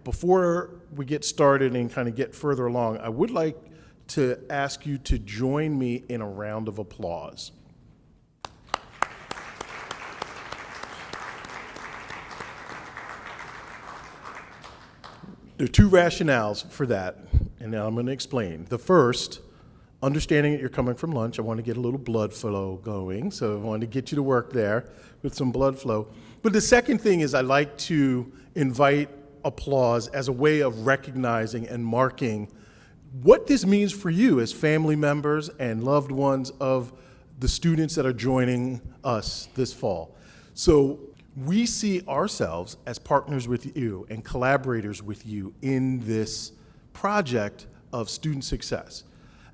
before we get started and kind of get further along, I would like to ask you to join me in a round of applause. There are two rationales for that, and now I'm going to explain. The first, understanding that you're coming from lunch, I want to get a little blood flow going, so I wanted to get you to work there with some blood flow. But the second thing is I like to invite applause as a way of recognizing and marking what this means for you as family members and loved ones of the students that are joining us this fall. So we see ourselves as partners with you and collaborators with you in this project of student success.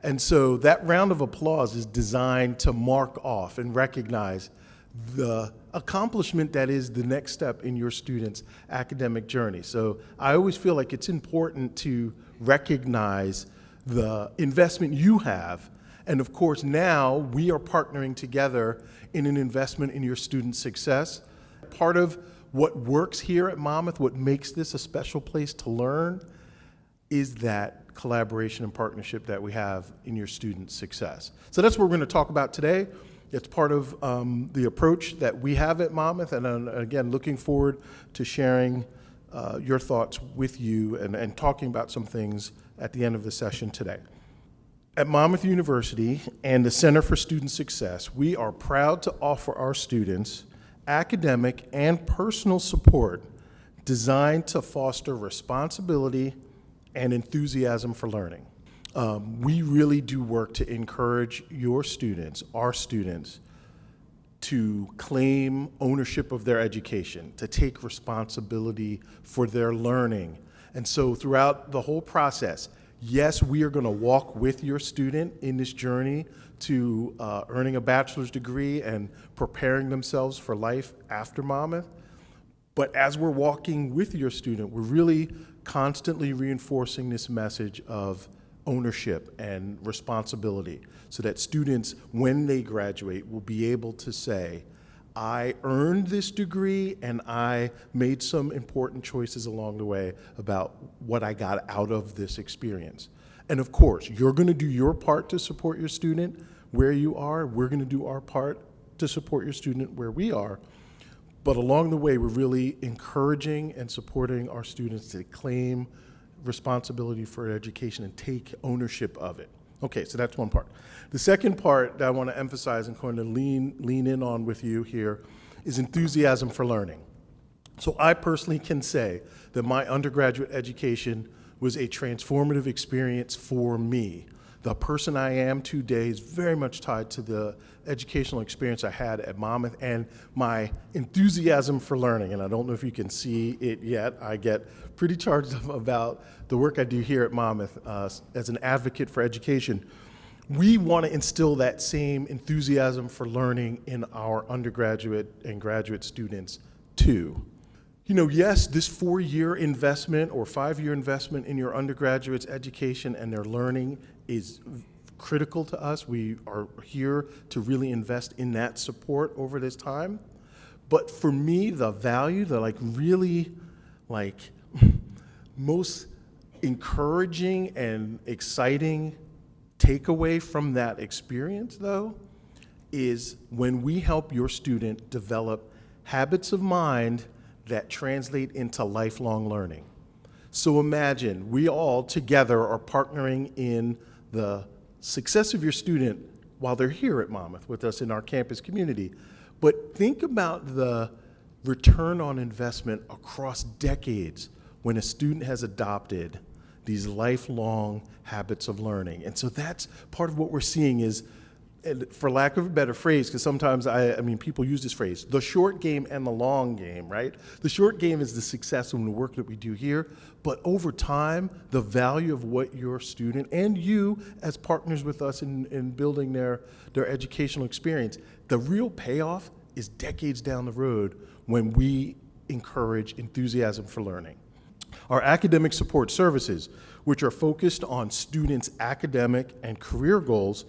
And so that round of applause is designed to mark off and recognize the accomplishment that is the next step in your student's academic journey. So I always feel like it's important to recognize the investment you have. And of course, now we are partnering together in an investment in your student success. Part of what works here at Monmouth, what makes this a special place to learn, is that collaboration and partnership that we have in your student success. So that's what we're going to talk about today. It's part of the approach that we have at Monmouth, and again, looking forward to sharing your thoughts with you and talking about some things at the end of the session today. At Monmouth University and the Center for Student Success, we are proud to offer our students academic and personal support designed to foster responsibility and enthusiasm for learning. We really do work to encourage your students, our students, to claim ownership of their education, to take responsibility for their learning. And so throughout the whole process, yes, we are going to walk with your student in this journey to earning a bachelor's degree and preparing themselves for life after Monmouth. But as we're walking with your student, we're really constantly reinforcing this message of ownership and responsibility so that students, when they graduate, will be able to say, I earned this degree and I made some important choices along the way about what I got out of this experience. And of course, you're going to do your part to support your student where you are. We're going to do our part to support your student where we are. But along the way, we're really encouraging and supporting our students to claim responsibility for education and take ownership of it. Okay, so that's one part. The second part that I want to emphasize and kind of lean in on with you here is enthusiasm for learning. So I personally can say that my undergraduate education was a transformative experience for me. The person I am today is very much tied to the educational experience I had at Monmouth and my enthusiasm for learning. And I don't know if you can see it yet. I get pretty charged up about the work I do here at Monmouth as an advocate for education. We want to instill that same enthusiasm for learning in our undergraduate and graduate students too. You know, yes, this 4-year investment or 5-year investment in your undergraduate's education and their learning is critical to us. We are here to really invest in that support over this time. But for me, the value, the really most encouraging and exciting takeaway from that experience, though, is when we help your student develop habits of mind that translate into lifelong learning. So imagine we all together are partnering in the success of your student while they're here at Monmouth with us in our campus community. But think about the return on investment across decades when a student has adopted these lifelong habits of learning. And so that's part of what we're seeing is, for lack of a better phrase, because sometimes I mean people use this phrase, the short game and the long game, right? The short game is the success and the work that we do here, but over time, the value of what your student and you as partners with us in building their educational experience, the real payoff is decades down the road when we encourage enthusiasm for learning. Our academic support services, which are focused on students' academic and career goals,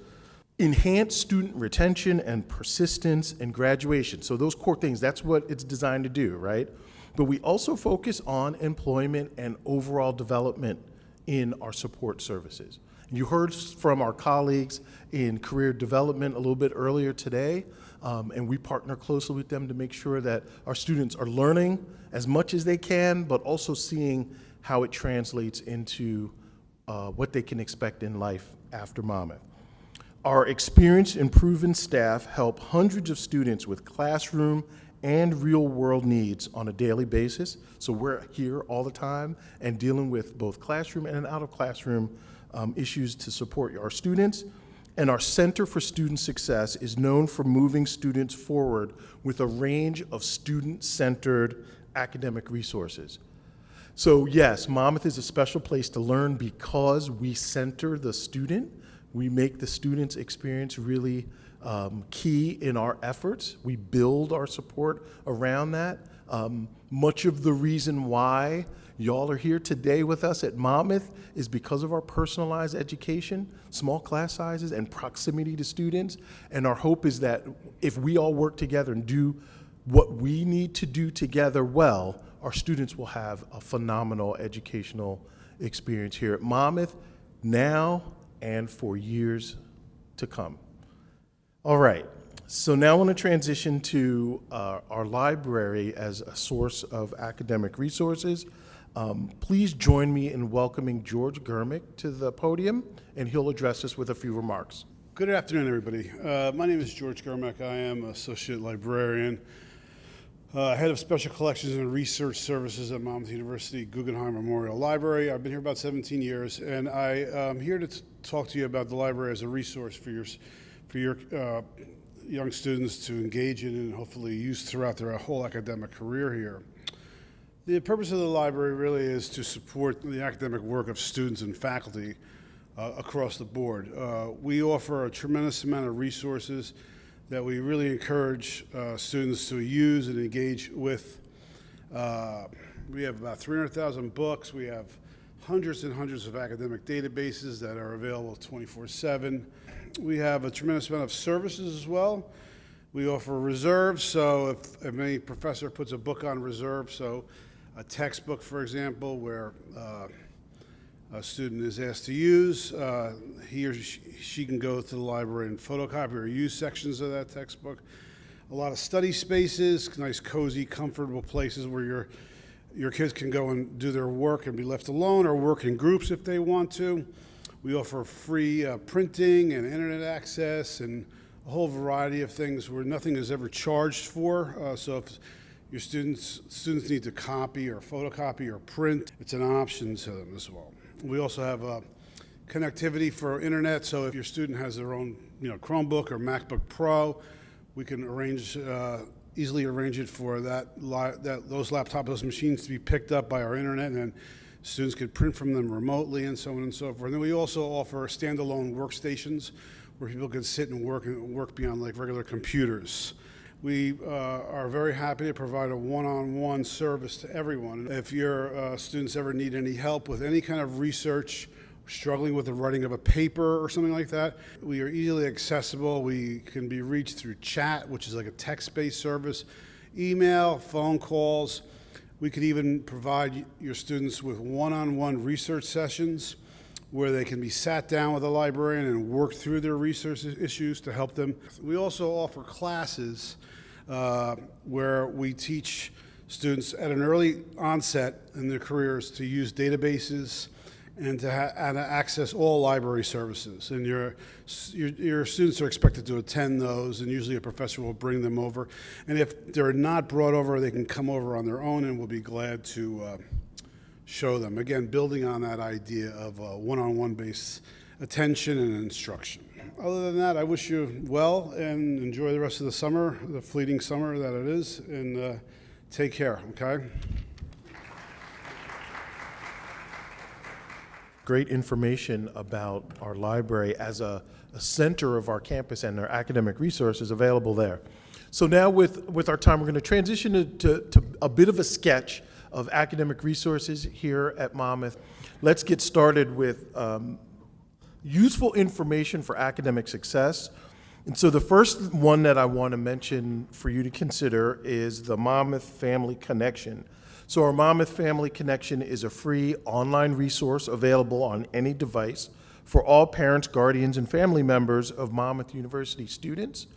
enhance student retention and persistence and graduation. So those core things, that's what it's designed to do, right? but we also focus on employment and overall development in our support services. You heard from our colleagues in career development a little bit earlier today, and we partner closely with them to make sure that our students are learning as much as they can, but also seeing how it translates into what they can expect in life after Monmouth. Our experienced and proven staff help hundreds of students with classroom and real-world needs on a daily basis. So we're here all the time and dealing with both classroom and out-of-classroom issues to support our students. And our Center for Student Success is known for moving students forward with a range of student-centered academic resources. So yes, Monmouth is a special place to learn because we center the student. We make the student's experience really key in our efforts. We build our support around that. Much of the reason why y'all are here today with us at Monmouth is because of our personalized education, small class sizes, and proximity to students. And our hope is that if we all work together and do what we need to do together well, our students will have a phenomenal educational experience here at Monmouth now and for years to come. All right, so now I want to transition to our library as a source of academic resources. Please join me in welcoming George Germick to the podium, and he'll address us with a few remarks. Good afternoon, everybody. My name is George Germick. I am Associate Librarian, Head of Special Collections and Research Services at Monmouth University Guggenheim Memorial Library. I've been here about 17 years, and I am here to talk to you about the library as a resource for your young students to engage in and hopefully use throughout their whole academic career here. The purpose of the library really is to support the academic work of students and faculty across the board. We offer a tremendous amount of resources that we really encourage students to use and engage with. We have about 300,000 books. We have hundreds and hundreds of academic databases that are available 24/7. We have a tremendous amount of services as well. We offer reserves, so if any professor puts a book on reserve, so a textbook, for example, where a student is asked to use, he or she can go to the library and photocopy or use sections of that textbook. A lot of study spaces, nice, cozy, comfortable places where your kids can go and do their work and be left alone or work in groups if they want to. We offer free printing and internet access and a whole variety of things where nothing is ever charged for. So if your students need to copy or photocopy or print, it's an option to them as well. We also have connectivity for internet, so if your student has their own Chromebook or MacBook Pro, we can easily arrange it for those machines to be picked up by our internet, and then students could print from them remotely and so on and so forth. And then we also offer standalone workstations where people can sit and work beyond like regular computers. We are very happy to provide a one-on-one service to everyone. If your students ever need any help with any kind of research, struggling with the writing of a paper or something like that, we are easily accessible. We can be reached through chat, which is like a text-based service, email, phone calls. We could even provide your students with one-on-one research sessions where they can be sat down with a librarian and work through their research issues to help them. We also offer classes where we teach students at an early onset in their careers to use databases and to access all library services. And your students are expected to attend those, and usually a professor will bring them over. And if they're not brought over, they can come over on their own, and we'll be glad to show them. Again, building on that idea of one-on-one based attention and instruction. Other than that, I wish you well and enjoy the rest of the summer, the fleeting summer that it is, and take care, okay? Great information about our library as a center of our campus and our academic resources available there. So now with our time, we're going to transition to a bit of a sketch of academic resources here at Monmouth. Let's get started with useful information for academic success. And so the first one that I want to mention for you to consider is the Monmouth Family Connection. So our Monmouth Family Connection is a free online resource available on any device for all parents, guardians, and family members of Monmouth University students.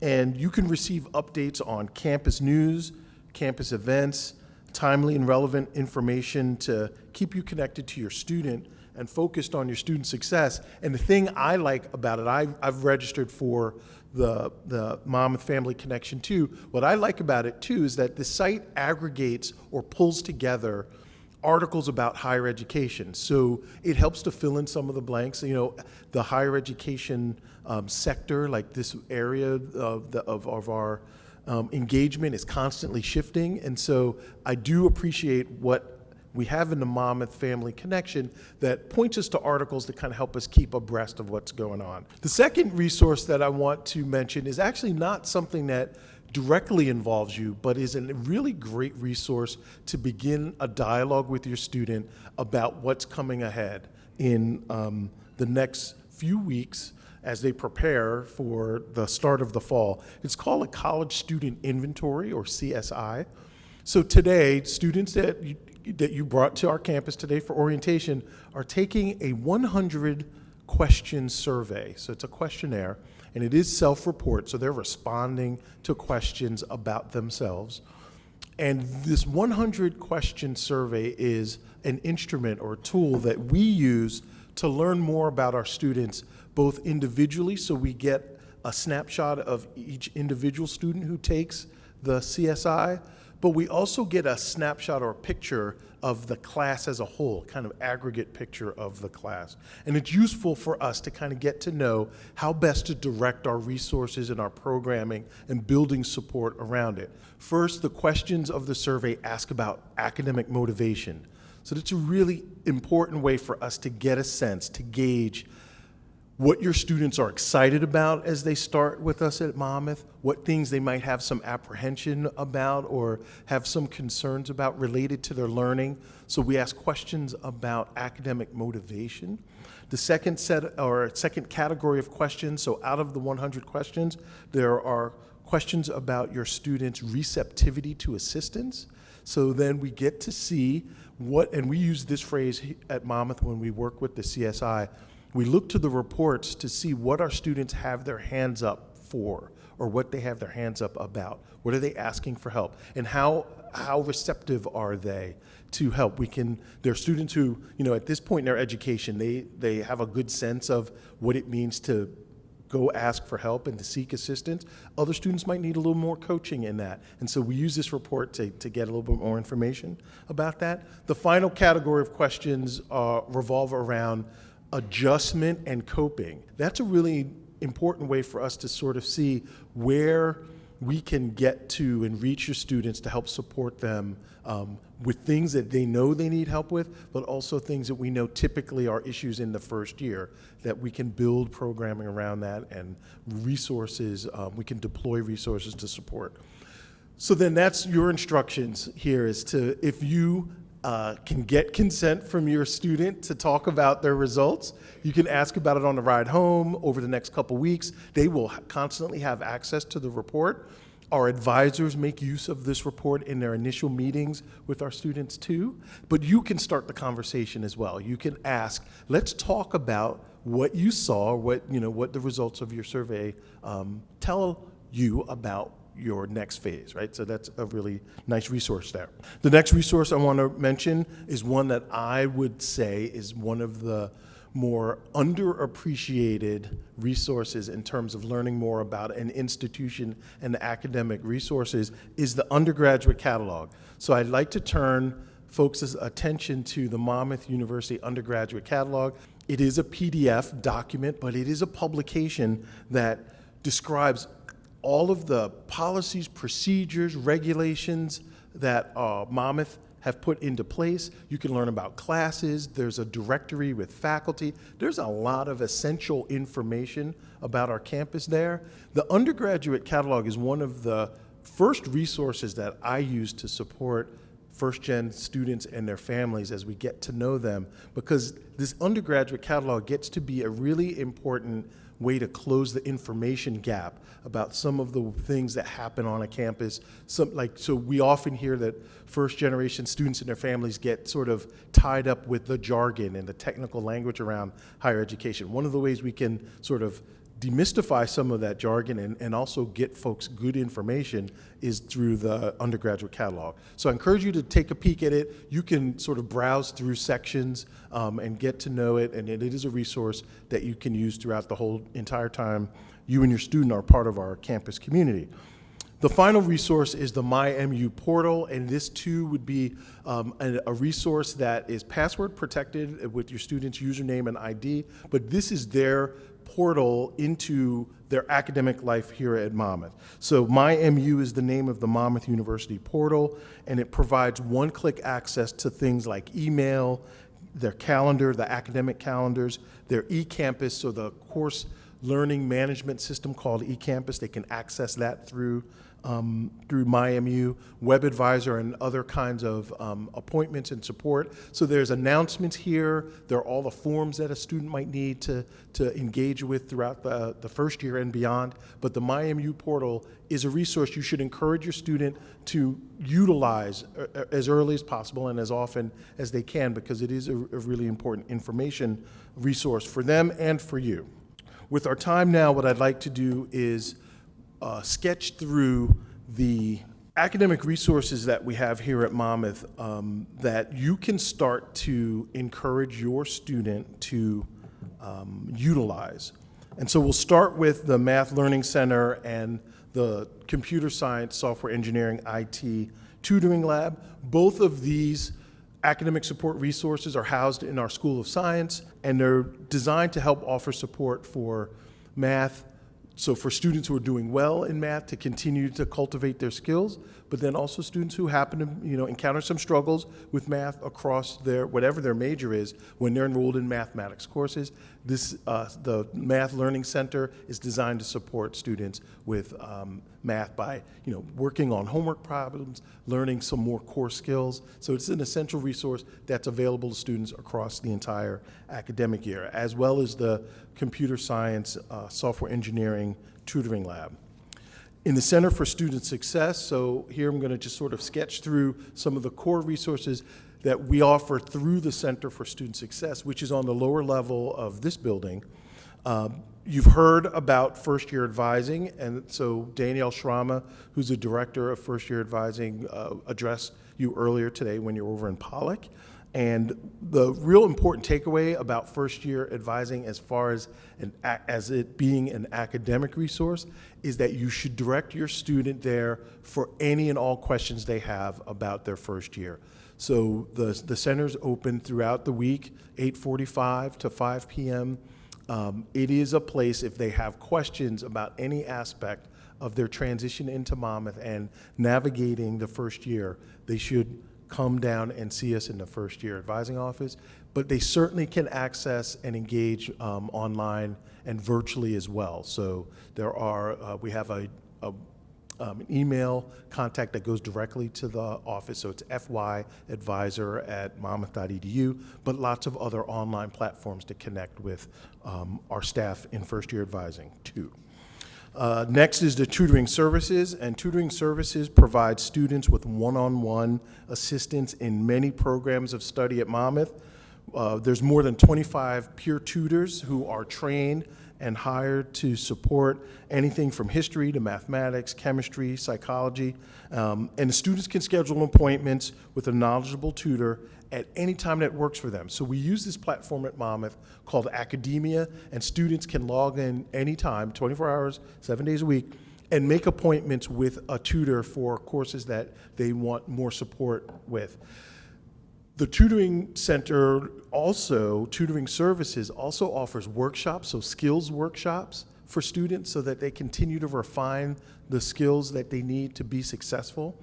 And you can receive updates on campus news, campus events, timely and relevant information to keep you connected to your student and focused on your student success. And the thing I like about it, I've registered for the Monmouth Family Connection too. What I like about it too is that the site aggregates or pulls together articles about higher education. So it helps to fill in some of the blanks. You know, the higher education sector, like this area of our engagement is constantly shifting. And so I do appreciate what we have in the Monmouth Family Connection that points us to articles that kind of help us keep abreast of what's going on. The second resource that I want to mention is actually not something that directly involves you, but is a really great resource to begin a dialogue with your student about what's coming ahead in the next few weeks as they prepare for the start of the fall. It's called a College Student Inventory, or CSI. So today, students that you brought to our campus today for orientation are taking a 100-question survey. So it's a questionnaire, and it is self-report, so they're responding to questions about themselves. And this 100-question survey is an instrument or a tool that we use to learn more about our students, both individually, so we get a snapshot of each individual student who takes the CSI, but we also get a snapshot or a picture of the class as a whole, kind of aggregate picture of the class. And it's useful for us to kind of get to know how best to direct our resources and our programming and building support around it. First, the questions of the survey ask about academic motivation. So that's a really important way for us to get a sense, to gauge what your students are excited about as they start with us at Monmouth, what things they might have some apprehension about or have some concerns about related to their learning. So we ask questions about academic motivation. The second category of questions, so out of the 100 questions, there are questions about your students' receptivity to assistance. So then we get to see what, and we use this phrase at Monmouth when we work with the CSI, we look to the reports to see what our students have their hands up for, or what they have their hands up about. What are they asking for help? And how receptive are they to help? There are students who, at this point in their education, they have a good sense of what it means to go ask for help and to seek assistance. Other students might need a little more coaching in that. And so we use this report to get a little bit more information about that. The final category of questions revolve around adjustment and coping. That's a really important way for us to sort of see where we can get to and reach your students to help support them with things that they know they need help with, but also things that we know typically are issues in the first year, that we can build programming around that and resources, we can deploy resources to support. So then that's your instructions here, is to, if you can get consent from your student to talk about their results. You can ask about it on the ride home over the next couple weeks. They will constantly have access to the report. Our advisors make use of this report in their initial meetings with our students too. But you can start the conversation as well. You can ask, let's talk about what you saw, what the results of your survey tell you about your next phase, right? So that's a really nice resource there. The next resource I want to mention is one that I would say is one of the more underappreciated resources in terms of learning more about an institution and the academic resources, is the Undergraduate Catalog. So I'd like to turn folks' attention to the Monmouth University Undergraduate Catalog. It is a PDF document, but it is a publication that describes all of the policies, procedures, regulations that Monmouth have put into place. You can learn about classes. There's a directory with faculty. There's a lot of essential information about our campus there. The Undergraduate Catalog is one of the first resources that I use to support first-gen students and their families as we get to know them, because this Undergraduate Catalog gets to be a really important way to close the information gap about some of the things that happen on a campus. So we often hear that first generation students and their families get sort of tied up with the jargon and the technical language around higher education. One of the ways we can sort of demystify some of that jargon and also get folks good information is through the Undergraduate Catalog. So I encourage you to take a peek at it. You can sort of browse through sections and get to know it, and it is a resource that you can use throughout the whole entire time you and your student are part of our campus community. The final resource is the Mymu Portal, and this too would be a resource that is password protected with your student's username and ID, but this is their portal into their academic life here at Monmouth. So Mymu is the name of the Monmouth University portal, and it provides one-click access to things like email, their calendar, the academic calendars, their eCampus, so the course learning management system called eCampus. They can access that through Mymu, Web Advisor, and other kinds of appointments and support. So there's announcements here. There are all the forms that a student might need to engage with throughout the first year and beyond. But the Mymu portal is a resource you should encourage your student to utilize as early as possible and as often as they can, because it is a really important information resource for them and for you. With our time now, what I'd like to do is sketch through the academic resources that we have here at Monmouth that you can start to encourage your student to utilize. And so we'll start with the Math Learning Center and the Computer Science, Software Engineering, IT Tutoring Lab. Both of these academic support resources are housed in our School of Science, and they're designed to help offer support for math, so for students who are doing well in math to continue to cultivate their skills, but then also students who happen to encounter some struggles with math across their, whatever their major is, when they're enrolled in mathematics courses. The Math Learning Center is designed to support students with math by working on homework problems, learning some more core skills. So it's an essential resource that's available to students across the entire academic year, as well as the Computer Science, Software Engineering Tutoring Lab. In the Center for Student Success, so here I'm going to just sort of sketch through some of the core resources that we offer through the Center for Student Success, which is on the lower level of this building. You've heard about first-year advising, and so Danielle Schramme, who's the director of first-year advising, addressed you earlier today when you were over in Pollock. And the real important takeaway about first-year advising, as far as it being an academic resource, is that you should direct your student there for any and all questions they have about their first year. So the center's open throughout the week, 8:45 to 5 p.m. It is a place, if they have questions about any aspect of their transition into Monmouth and navigating the first year, they should come down and see us in the first year advising office. But they certainly can access and engage online and virtually as well. So there are, we have an email contact that goes directly to the office, so it's fyadvisor@monmouth.edu, but lots of other online platforms to connect with our staff in first year advising too. Next is the Tutoring Services, and Tutoring Services provides students with one-on-one assistance in many programs of study at Monmouth. There's more than 25 peer tutors who are trained and hired to support anything from history to mathematics, chemistry, psychology, and the students can schedule appointments with a knowledgeable tutor at any time that works for them. So we use this platform at Monmouth called Academia, and students can log in anytime, 24 hours, 7 days a week, and make appointments with a tutor for courses that they want more support with. The Tutoring Center also, Tutoring Services also offers workshops, so skills workshops for students so that they continue to refine the skills that they need to be successful.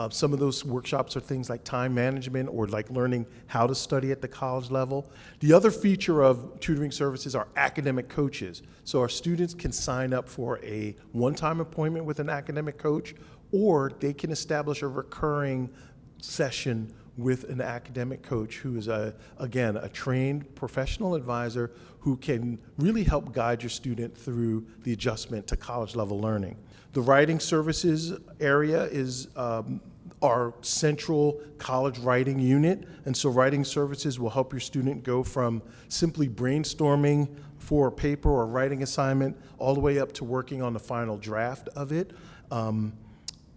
Some of those workshops are things like time management or like learning how to study at the college level. The other feature of Tutoring Services are academic coaches. So our students can sign up for a one-time appointment with an academic coach, or they can establish a recurring session with an academic coach who is, again, a trained professional advisor who can really help guide your student through the adjustment to college level learning. The writing services area is our central college writing unit, and so writing services will help your student go from simply brainstorming for a paper or writing assignment all the way up to working on the final draft of it.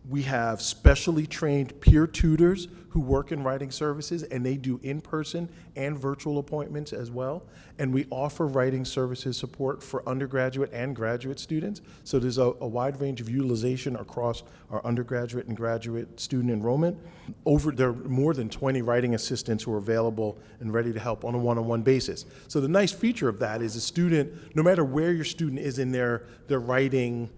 We have specially trained peer tutors who work in writing services, and they do in-person and virtual appointments as well. And we offer writing services support for undergraduate and graduate students. So there's a wide range of utilization across our undergraduate and graduate student enrollment. There are more than 20 writing assistants who are available and ready to help on a one-on-one basis. So the nice feature of that is a student, no matter where your student is in their writing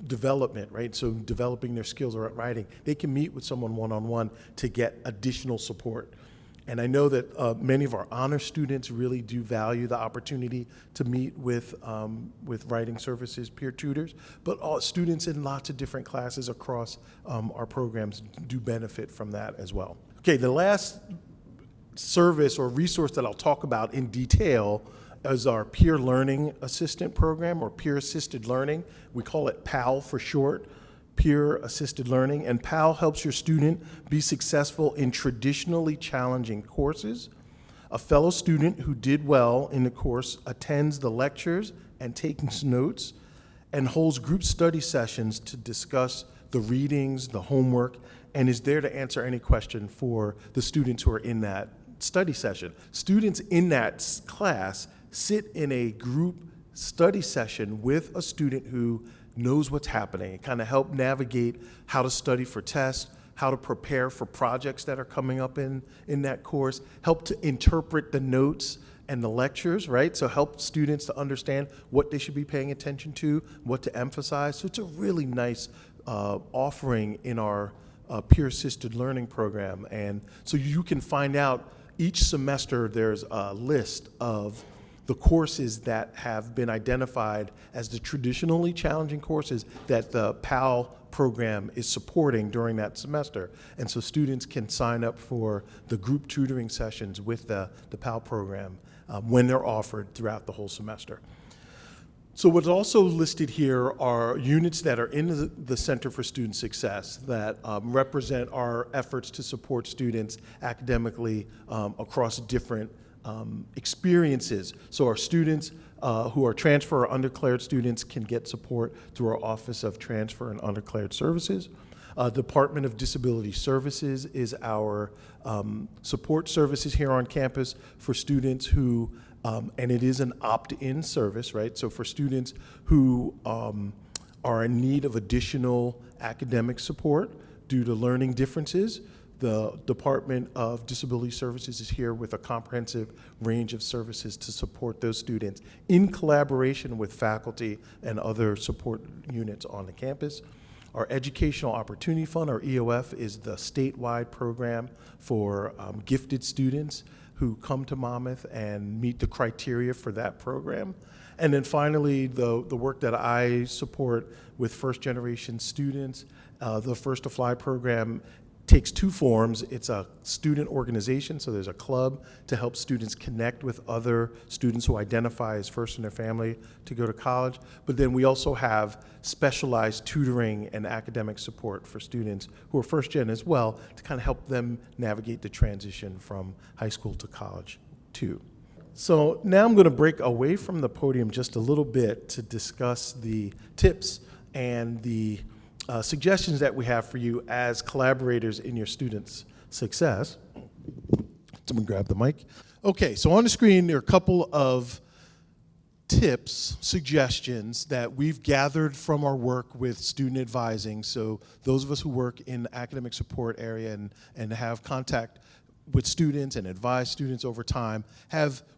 development, right? So developing their skills or writing, they can meet with someone one-on-one to get additional support. And I know that many of our honor students really do value the opportunity to meet with writing services peer tutors, but all students in lots of different classes across our programs do benefit from that as well. Okay, the last service or resource that I'll talk about in detail is our Peer Learning Assistant Program, or Peer Assisted Learning. We call it PAL for short, Peer Assisted Learning. And PAL helps your student be successful in traditionally challenging courses. A fellow student who did well in the course attends the lectures and takes notes and holds group study sessions to discuss the readings, the homework, and is there to answer any question for the students who are in that study session. Students in that class sit in a group study session with a student who knows what's happening and kind of help navigate how to study for tests, how to prepare for projects that are coming up in that course, help to interpret the notes and the lectures, right? So help students to understand what they should be paying attention to, what to emphasize. So it's a really nice offering in our peer-assisted learning program. And so you can find out each semester there's a list of the courses that have been identified as the traditionally challenging courses that the PAL program is supporting during that semester. And so students can sign up for the group tutoring sessions with the PAL program when they're offered throughout the whole semester. So what's also listed here are units that are in the Center for Student Success that represent our efforts to support students academically across different experiences. So our students who are transfer or undeclared students can get support through our Office of Transfer and Undeclared Services. Department of Disability Services is our support services here on campus for students who, and it is an opt-in service, right? So for students who are in need of additional academic support due to learning differences, the Department of Disability Services is here with a comprehensive range of services to support those students in collaboration with faculty and other support units on the campus. Our Educational Opportunity Fund, or EOF, is the statewide program for gifted students who come to Monmouth and meet the criteria for that program. And then finally, the work that I support with first-generation students, the First to Fly program takes two forms. It's a student organization, so there's a club to help students connect with other students who identify as first in their family to go to college. But then we also have specialized tutoring and academic support for students who are first gen as well to kind of help them navigate the transition from high school to college too. So now I'm going to break away from the podium just a little bit to discuss the tips and the suggestions that we have for you as collaborators in your students' success. Someone grab the mic. Okay, so on the screen there are a couple of tips, suggestions that we've gathered from our work with student advising. So those of us who work in the academic support area and have contact with students and advise students over time,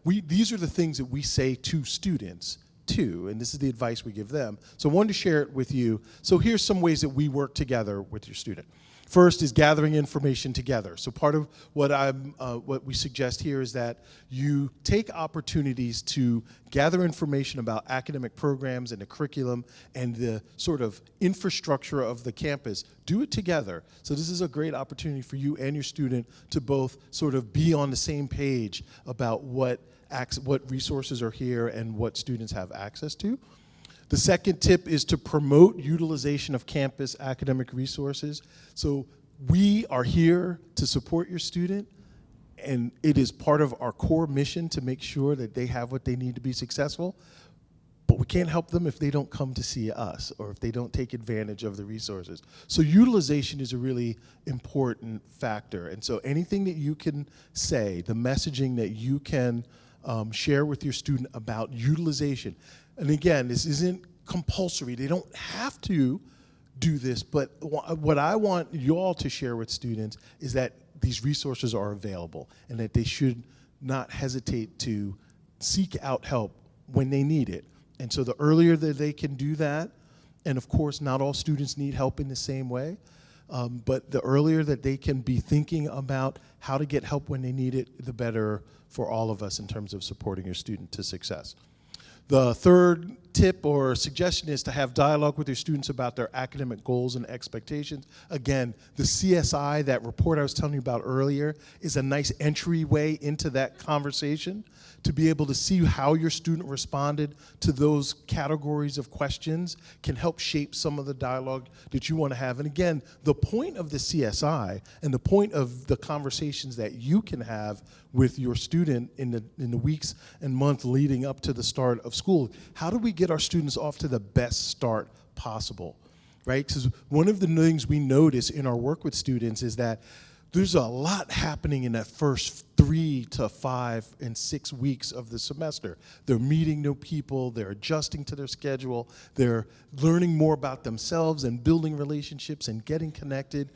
these are the things that we say to students too, and this is the advice we give them. So I wanted to share it with you. So here's some ways that we work together with your student. First is gathering information together. So part of what we suggest here is that you take opportunities to gather information about academic programs and the curriculum and the sort of infrastructure of the campus. Do it together. So this is a great opportunity for you and your student to both sort of be on the same page about what resources are here and what students have access to. The second tip is to promote utilization of campus academic resources. So we are here to support your student, and it is part of our core mission to make sure that they have what they need to be successful. But we can't help them if they don't come to see us or if they don't take advantage of the resources. So utilization is a really important factor. And so anything that you can say, the messaging that you can share with your student about utilization. And again, this isn't compulsory. They don't have to do this, but what I want you all to share with students is that these resources are available and that they should not hesitate to seek out help when they need it. And so the earlier that they can do that, and of course not all students need help in the same way, but the earlier that they can be thinking about how to get help when they need it, the better for all of us in terms of supporting your student to success. The third tip or suggestion is to have dialogue with your students about their academic goals and expectations. Again, the CSI, that report I was telling you about earlier, is a nice entryway into that conversation to be able to see how your student responded to those categories of questions can help shape some of the dialogue that you want to have. And again, the point of the CSI and the point of the conversations that you can have with your student in the weeks and months leading up to the start of school, how do we get our students off to the best start possible, right? Because one of the things we notice in our work with students is that there's a lot happening in that first 3 to 5 and 6 weeks of the semester. They're meeting new people, they're adjusting to their schedule, they're learning more about themselves and building relationships and getting connected.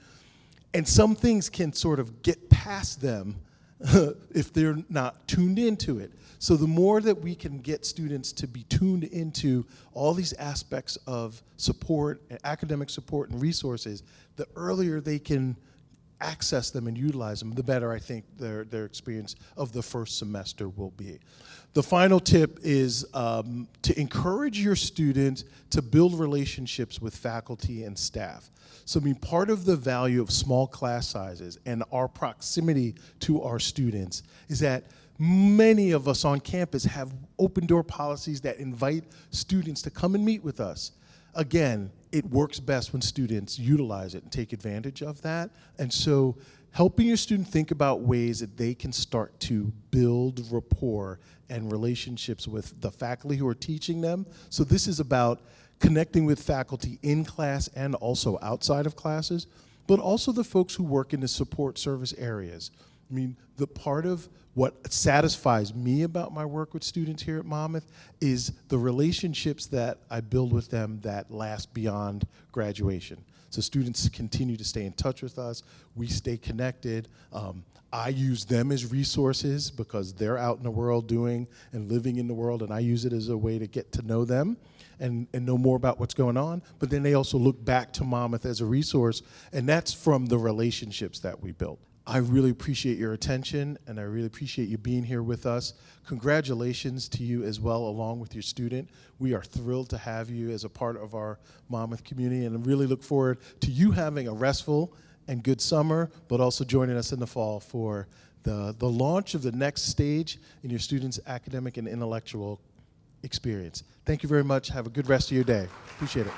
And some things can sort of get past them if they're not tuned into it. So the more that we can get students to be tuned into all these aspects of support, and academic support and resources, the earlier they can access them and utilize them, the better I think their experience of the first semester will be. The final tip is to encourage your students to build relationships with faculty and staff. So I mean, part of the value of small class sizes and our proximity to our students is that many of us on campus have open door policies that invite students to come and meet with us. Again, it works best when students utilize it and take advantage of that. And so helping your student think about ways that they can start to build rapport and relationships with the faculty who are teaching them. So this is about connecting with faculty in class and also outside of classes, but also the folks who work in the support service areas. I mean, the part of what satisfies me about my work with students here at Monmouth is the relationships that I build with them that last beyond graduation. So students continue to stay in touch with us. We stay connected. I use them as resources because they're out in the world doing and living in the world, and I use it as a way to get to know them and know more about what's going on. But then they also look back to Monmouth as a resource, and that's from the relationships that we built. I really appreciate your attention, and I really appreciate you being here with us. Congratulations to you as well, along with your student. We are thrilled to have you as a part of our Monmouth community, and I really look forward to you having a restful and good summer, but also joining us in the fall for the launch of the next stage in your students' academic and intellectual experience. Thank you very much. Have a good rest of your day. Appreciate it.